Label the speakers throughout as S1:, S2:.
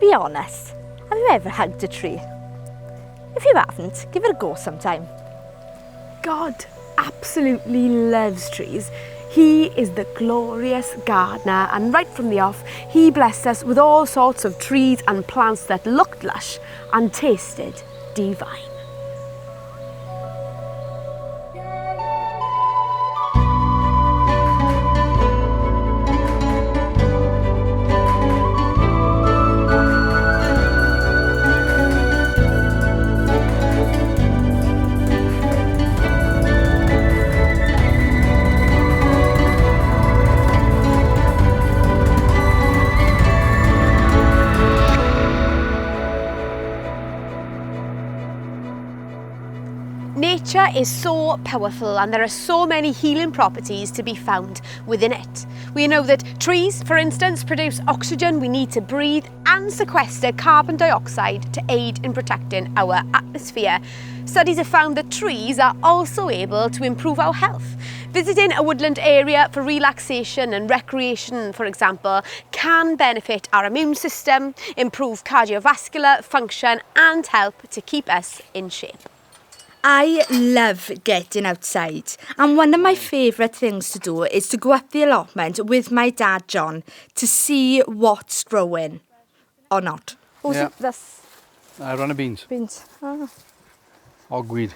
S1: Be honest, have you ever hugged a tree? If you haven't, give it a go sometime.
S2: God absolutely loves trees. He is the glorious gardener, and right from the off, he blessed us with all sorts of trees and plants that looked lush and tasted divine. Nature is so powerful, and there are so many healing properties to be found within it. We know that trees, for instance, produce oxygen we need to breathe and sequester carbon dioxide to aid in protecting our atmosphere. Studies have found that trees are also able to improve our health. Visiting a woodland area for relaxation and recreation, for example, can benefit our immune system, improve cardiovascular function and help to keep us in shape.
S1: I love getting outside, and one of my favourite things to do is to go up the allotment with my dad John to see what's growing or not.
S3: Oh,
S2: Yeah.
S3: so that's
S2: Runner beans.
S3: beans. Oh.
S2: Hogweed.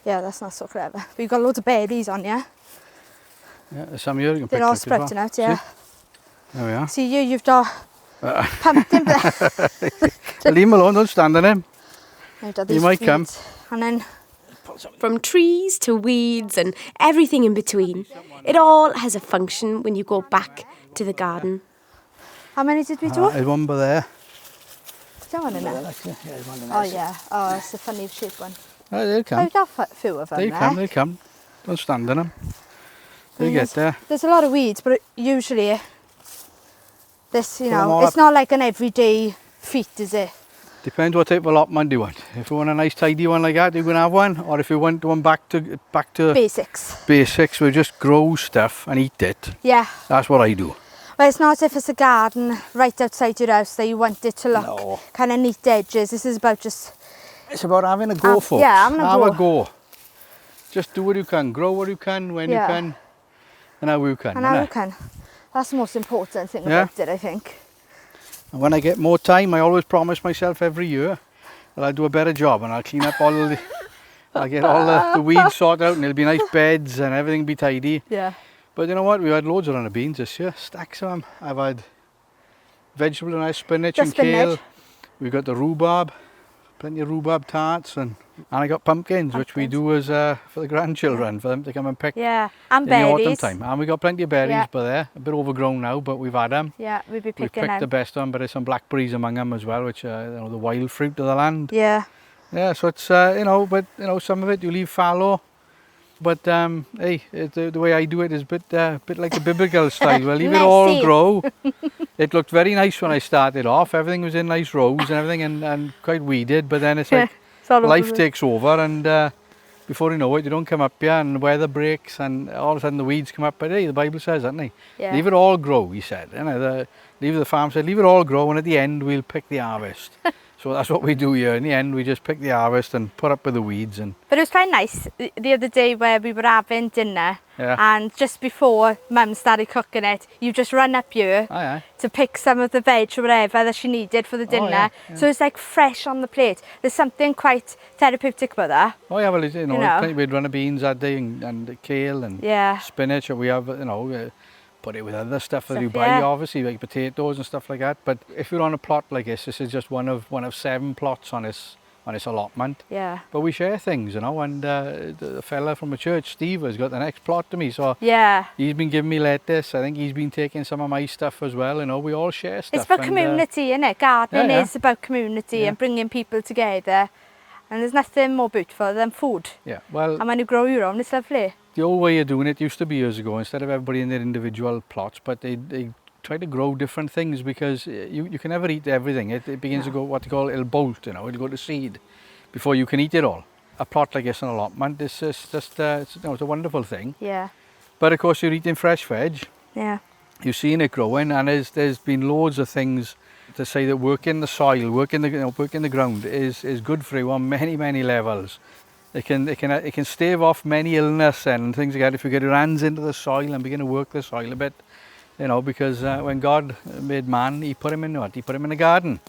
S3: Yeah, that's not so clever. But you've got loads of berries on, yeah?
S2: Yeah, there's some here you can pick.
S3: They're all
S2: like as well.
S3: sprouting out, yeah.
S2: See? There we are.
S3: See you, you've got pumpkin.
S2: Leave him alone, don't stand on him.
S3: You've got
S2: He
S3: these
S2: might come.
S3: seeds. And then
S2: From
S4: Trees to weeds and everything in between. It all has a function when you go back to the garden.
S3: how many did we do?
S2: There's one by there.
S3: Is that one in there?
S2: Yeah, there's one in
S3: Oh yeah. Oh, it's a funny shaped one.
S2: Oh, they'll
S3: Oh,
S2: come.
S3: we've got a few of them
S2: They
S3: there.
S2: come, they come. Don't stand on them. They get there.
S3: There's a lot of weeds, but usually this, you
S2: Pull them
S3: know,
S2: all
S3: it's
S2: up.
S3: not like an everyday feat, is it?
S2: Depends what type of allotment you want. If you want a nice tidy one like that, you can have one. Or if you want one back to
S3: Basics.
S2: basics, we just grow stuff and eat it.
S3: Yeah.
S2: That's what I do.
S3: Well, it's not if it's a garden right outside your house that you want it to look
S2: No.
S3: kind of neat edges. This is about just,
S2: It's about having a go, folks.
S3: yeah, having a
S2: Have
S3: go.
S2: a go. Just do what you can. Grow what you can, when
S3: Yeah.
S2: you can, and how you can.
S3: and how
S2: innit?
S3: you can. That's the most important thing
S2: Yeah.
S3: about it, I think.
S2: And when I get more time, I always promise myself every year that I'll do a better job and I'll clean up all the... I'll get all the weeds sorted out and there'll be nice beds and everything be tidy.
S3: Yeah.
S2: But you know what? We've had loads of runner beans this year, stacks of them. I've had vegetable and spinach
S3: The
S2: and
S3: spinach.
S2: kale. We've got the rhubarb, plenty of rhubarb tarts, and I got pumpkins, which we do as for the grandchildren, for them to come and pick
S3: Yeah. And
S2: in the autumn
S3: berries.
S2: time. And we got plenty of berries
S3: Yeah.
S2: by there, a bit overgrown now, but we've had them.
S3: Yeah, we'd be
S2: We've
S3: picking
S2: picked the
S3: them.
S2: best one, but there's some blackberries among them as well, which are the wild fruit of the land.
S3: Yeah.
S2: Yeah, so it's some of it you leave fallow, but hey, the way I do it is a bit like the biblical style. We'll leave it all
S3: Messy.
S2: grow. It looked very nice when I started off. Everything was in nice rows and everything, and quite weeded. But then it's like
S3: It's all over
S2: life
S3: the-
S2: takes over, and before you know it, you don't come up here, and weather breaks, and all of a sudden the weeds come up. But hey, the Bible says, doesn't it?
S3: Yeah.
S2: Leave it all grow, he said. You know, the farm said, leave it all grow, and at the end we'll pick the harvest. So that's what we do here. In the end, we just pick the harvest and put up with the weeds. And
S3: But it was quite nice the other day where we were having dinner,
S2: Yeah.
S3: and just before Mum started cooking it, you just run up here
S2: aye.
S3: to pick some of the veg or whatever that she needed for the dinner.
S2: yeah.
S3: So it's like fresh on the plate. There's something quite therapeutic about that.
S2: Oh yeah, well, you know,
S3: know.
S2: plenty we'd runner beans that day, and kale and
S3: Yeah.
S2: spinach. Or we have, put it with other stuff that you
S3: Stuff,
S2: buy,
S3: yeah.
S2: obviously, like potatoes and stuff like that. But if you're on a plot like this is just one of 7 plots on this allotment.
S3: Yeah.
S2: But we share things, you know. And the fella from the church, Steve, has got the next plot to me. So
S3: Yeah.
S2: he's been giving me lettuce. I think he's been taking some of my stuff as well. You know, we all share stuff.
S3: It's about
S2: and,
S3: community, isn't it? Gardening
S2: yeah.
S3: is about community
S2: Yeah.
S3: and bringing people together. And there's nothing more beautiful than food.
S2: yeah, well,
S3: And when you grow your own, it's lovely.
S2: the old way of doing it used to be years ago, instead of everybody in their individual plots, but they try to grow different things, because you can never eat everything. It begins to go what they call it'll bolt, you know, it'll go to seed before you can eat it all. A plot like this, an allotment, it's just it's a wonderful thing.
S3: Yeah.
S2: But of course you're eating fresh veg,
S3: Yeah.
S2: you've seen it growing, and there's been loads of things
S5: to say that working the soil, working the ground is good for you on many levels. It can stave off many illness and things like that if you get your hands into the soil and begin to work the soil a bit, because when God made man, he put him in what? He put him in a garden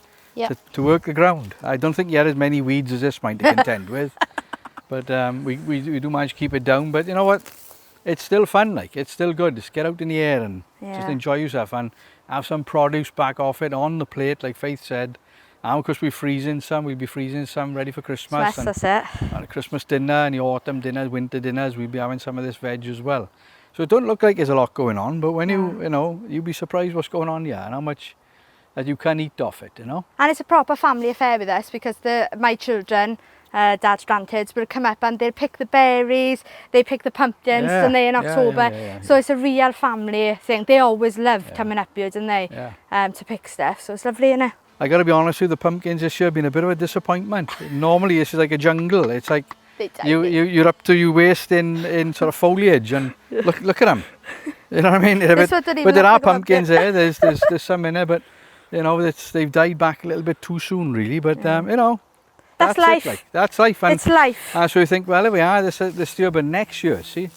S5: to work the ground. I don't think he had as many weeds as this might to contend with, but we do manage to keep it down. But you know what? It's still fun, like, it's still good. Just get out in the air and just enjoy yourself and have some produce back off it on the plate, like Faith said. And of course we'll be freezing some ready for Christmas.
S3: That's it.
S5: And a Christmas dinner and the autumn dinners, winter dinners, we'll be having some of this veg as well. So it don't look like there's a lot going on, but when you'll be surprised what's going on here and how much that you can eat off it,
S3: And it's a proper family affair with us because my children, Dad's grandkids, will come up and they'll pick the berries, they pick the pumpkins, and they in October. So it's a real family thing. They always love coming up here, don't they, to pick stuff. So it's lovely, innit?
S5: I got to be honest with you, the pumpkins this year have been a bit of a disappointment. Normally this is like a jungle. It's like you're up to your waist in sort of foliage, and look at them. You know what I mean? But there are pumpkins there. There's some in there, but they've died back a little bit too soon, really. But
S3: that's life.
S5: That's life. And,
S3: it's life.
S5: So we think, well, here we are this year, but next year, see.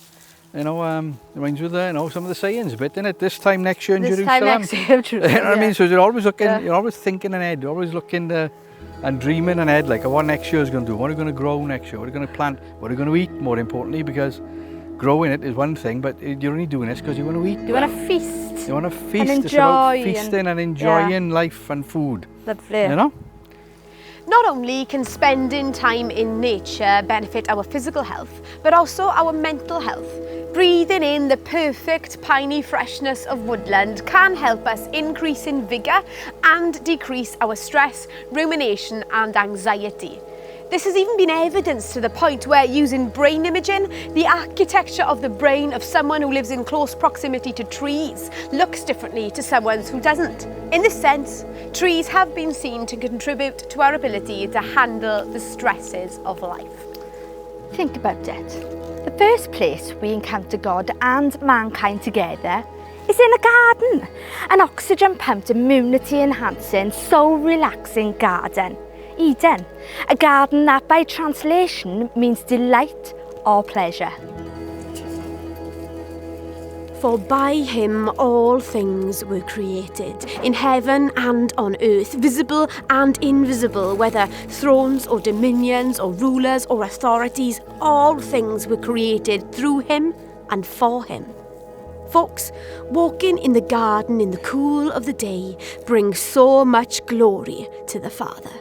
S5: Reminds you of some of the sayings a bit, innit? This time next year in Jerusalem.
S3: This time next year in Jerusalem.
S5: You know what I mean? So you're always looking, you're always thinking ahead, you're always looking and dreaming ahead, like what next year is going to do, what are we going to grow next year, what are we going to plant, what are we going to eat, more importantly, because growing it is one thing, but you're only doing this because you want to eat.
S3: You want to feast.
S5: You want to feast.
S3: And enjoy.
S5: It's about feasting and enjoying life and food.
S3: Lovely.
S2: Not only can spending time in nature benefit our physical health, but also our mental health. Breathing in the perfect piney freshness of woodland can help us increase in vigour and decrease our stress, rumination and anxiety. This has even been evidenced to the point where, using brain imaging, the architecture of the brain of someone who lives in close proximity to trees looks differently to someone who doesn't. In this sense, trees have been seen to contribute to our ability to handle the stresses of life.
S3: Think about it. The first place we encounter God and mankind together is in a garden. An oxygen pumped, immunity enhancing, soul relaxing garden. Eden, a garden that by translation means delight or pleasure.
S4: For by him all things were created, in heaven and on earth, visible and invisible, whether thrones or dominions or rulers or authorities, all things were created through him and for him. Folks, walking in the garden in the cool of the day brings so much glory to the Father.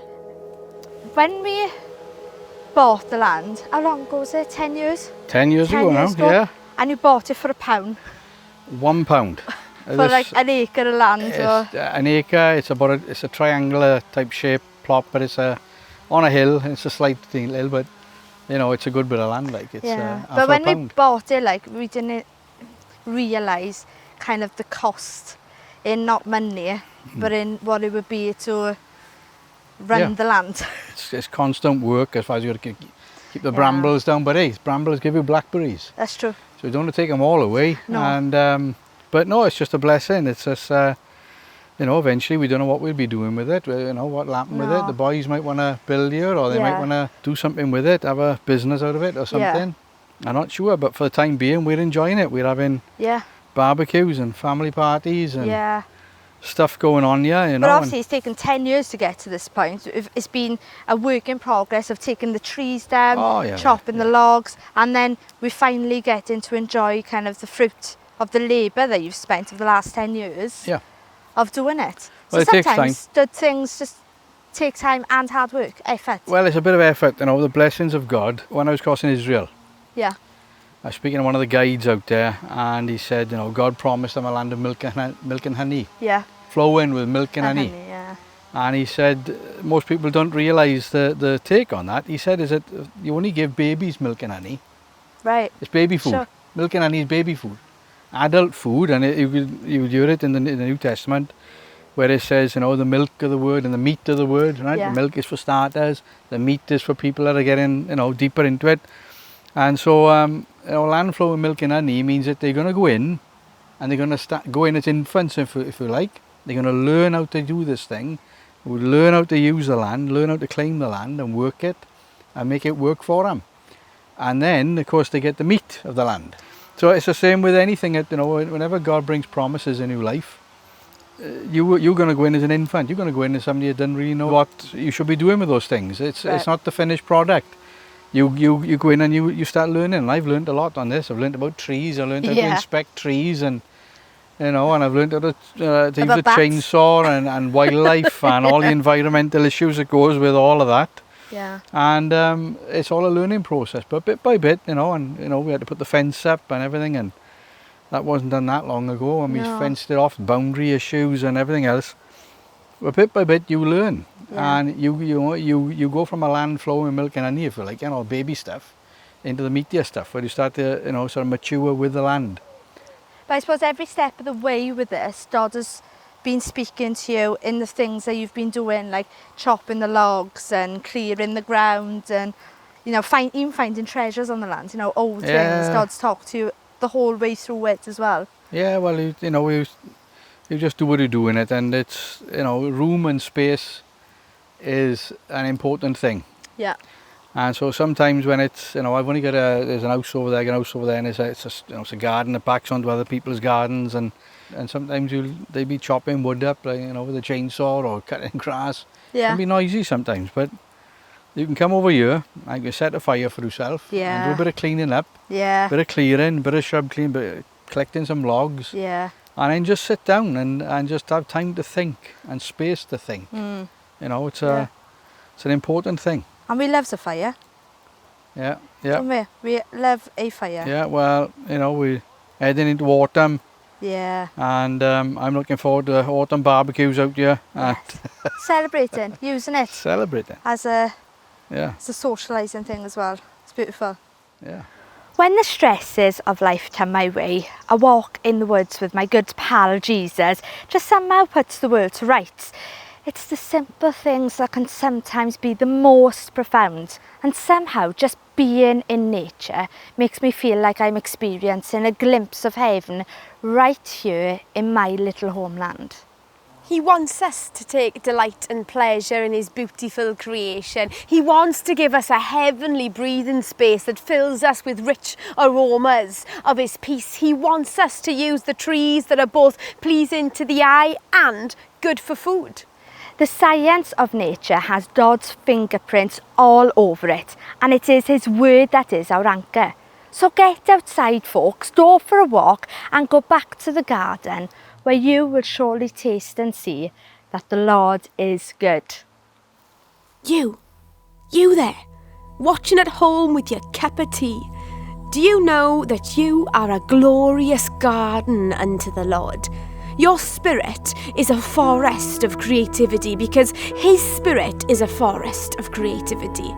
S3: When we bought the land, how long ago was it? 10 years?
S5: 10 years ago now, yeah.
S3: And you bought it for £1.
S5: £1.
S3: For like an acre of land?
S5: An acre, it's a triangular type shape plot, but it's on a hill, it's a slight hill, but it's a good bit of land, like it's
S3: but when we bought it, like, we didn't realise kind of the cost in not money, but in what it would be to run the land.
S5: It's constant work as far as you got to keep the brambles down, but hey, brambles give you blackberries.
S3: That's true.
S5: So you don't want to take them all away.
S3: No.
S5: And but no, it's just a blessing. It's just eventually we don't know what we'll be doing with it. What'll happen with it. The boys might want to build here, or they might want to do something with it, have a business out of it or something. I'm not sure, but for the time being, we're enjoying it. We're having barbecues and family parties and stuff going on here,
S3: But obviously it's taken 10 years to get to this point. It's been a work in progress of taking the trees down, chopping the logs, and then we finally getting to enjoy kind of the fruit of the labour that you've spent over the last 10 years of doing it.
S5: Well,
S3: so
S5: it takes time.
S3: Sometimes things just take time and hard work, effort.
S5: Well, it's a bit of effort, the blessings of God. When I was crossing Israel,
S3: I
S5: was speaking to one of the guides out there, and he said, God promised them a land of milk and honey. Flowing with milk and honey. And he said, most people don't realise the take on that. He said, is that you only give babies milk and honey.
S3: Right.
S5: It's baby food.
S3: Sure.
S5: Milk and honey is baby food. Adult food, and you would hear it in the New Testament, where it says, the milk of the word and the meat of the word, right? The milk is for starters, the meat is for people that are getting, deeper into it. And so, land flowing milk and honey means that they're going to go in, and they're going to go in as infants, if you like, They're going to learn how to do this thing, learn how to use the land, learn how to claim the land and work it and make it work for them. And then, of course, they get the meat of the land. So it's the same with anything, that, you know, whenever God brings promises in your life, you're going to go in as an infant. You're going to go in as somebody that doesn't really know what you should be doing with those things. It's not the finished product. You go in and you start learning. And I've learned a lot on this. I've learned about trees. I've learned how to inspect trees, and you know, and I've learned how to use a chainsaw and wildlife and all the environmental issues that goes with all of that.
S1: Yeah.
S5: And it's all a learning process, but bit by bit, you know, and you know, we had to put the fence up and everything, and that wasn't done that long ago, and we fenced it off, boundary issues and everything else. But bit by bit you learn, and you go from a land flowing with milk and honey, if you like, you know, baby stuff, into the meatier stuff, where you start to, you know, sort of mature with the land.
S1: But I suppose every step of the way with this, God has been speaking to you in the things that you've been doing, like chopping the logs and clearing the ground, and you know, even finding treasures on the land, you know, old things. God's talked to you the whole way through it as well. Yeah,
S5: well, you know, you just do what you do in it, and it's, you know, room and space is an important thing.
S1: Yeah.
S5: And so sometimes when it's, you know, I've only got there's an house over there, a house over there, and it's a garden that backs onto other people's gardens, and sometimes they'd be chopping wood up, like, you know, with a chainsaw or cutting grass.
S1: Yeah.
S5: It can be noisy sometimes, but you can come over here and you can set a fire for yourself.
S1: Yeah.
S5: And do a bit of cleaning up.
S1: Yeah.
S5: Bit of clearing, bit of shrub cleaning, bit of collecting some logs.
S1: Yeah.
S5: And then just sit down and just have time to think and space to think.
S1: Mm.
S5: You know, it's an important thing.
S1: And we love the fire.
S5: Yeah, yeah.
S1: We love a fire.
S5: Yeah, well, you know, we're heading into autumn.
S1: Yeah.
S5: And I'm looking forward to autumn barbecues out here.
S1: Yes. Celebrating, using it.
S5: Celebrating.
S1: As a socialising thing as well. It's beautiful.
S5: Yeah.
S3: When the stresses of life come my way, a walk in the woods with my good pal Jesus just somehow puts the world to rights. It's the simple things that can sometimes be the most profound, and somehow just being in nature makes me feel like I'm experiencing a glimpse of heaven right here in my little homeland.
S2: He wants us to take delight and pleasure in his beautiful creation. He wants to give us a heavenly breathing space that fills us with rich aromas of his peace. He wants us to use the trees that are both pleasing to the eye and good for food.
S3: The science of nature has God's fingerprints all over it, and it is his word that is our anchor. So get outside, folks, go for a walk and go back to the garden, where you will surely taste and see that the Lord is good.
S4: You there, watching at home with your cup of tea. Do you know that you are a glorious garden unto the Lord? Your spirit is a forest of creativity, because his spirit is a forest of creativity.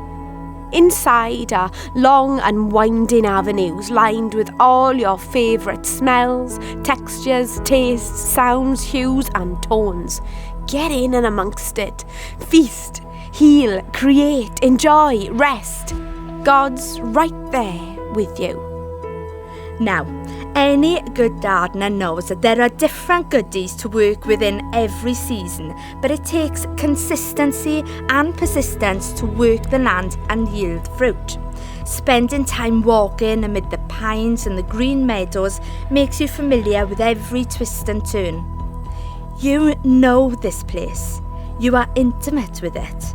S4: Inside are long and winding avenues lined with all your favourite smells, textures, tastes, sounds, hues and tones. Get in and amongst it. Feast, heal, create, enjoy, rest. God's right there with you.
S1: Now, any good gardener knows that there are different goodies to work within every season, but it takes consistency and persistence to work the land and yield fruit. Spending time walking amid the pines and the green meadows makes you familiar with every twist and turn. You know this place. You are intimate with it.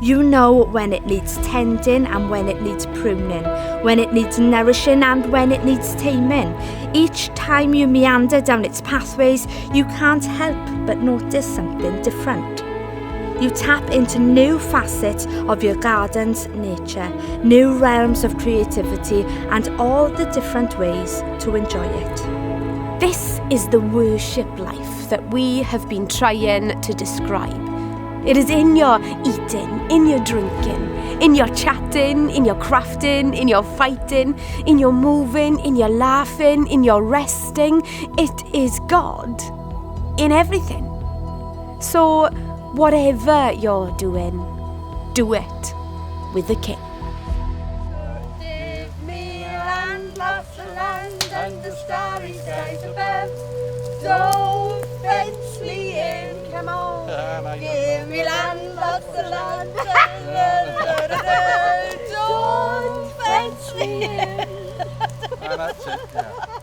S1: You know when it needs tending and when it needs pruning, when it needs nourishing and when it needs taming. Each time you meander down its pathways, you can't help but notice something different. You tap into new facets of your garden's nature, new realms of creativity and all the different ways to enjoy it.
S4: This is the worship life that we have been trying to describe. It is in your eating, in your drinking, in your chatting, in your crafting, in your fighting, in your moving, in your laughing, in your resting. It is God in everything. So whatever you're doing, do it with the King.
S6: Give me land, lots of land, and the starry skies above. Don't fence me in. Give me land, lots of land. Don't fence me in.
S5: And that's it, yeah.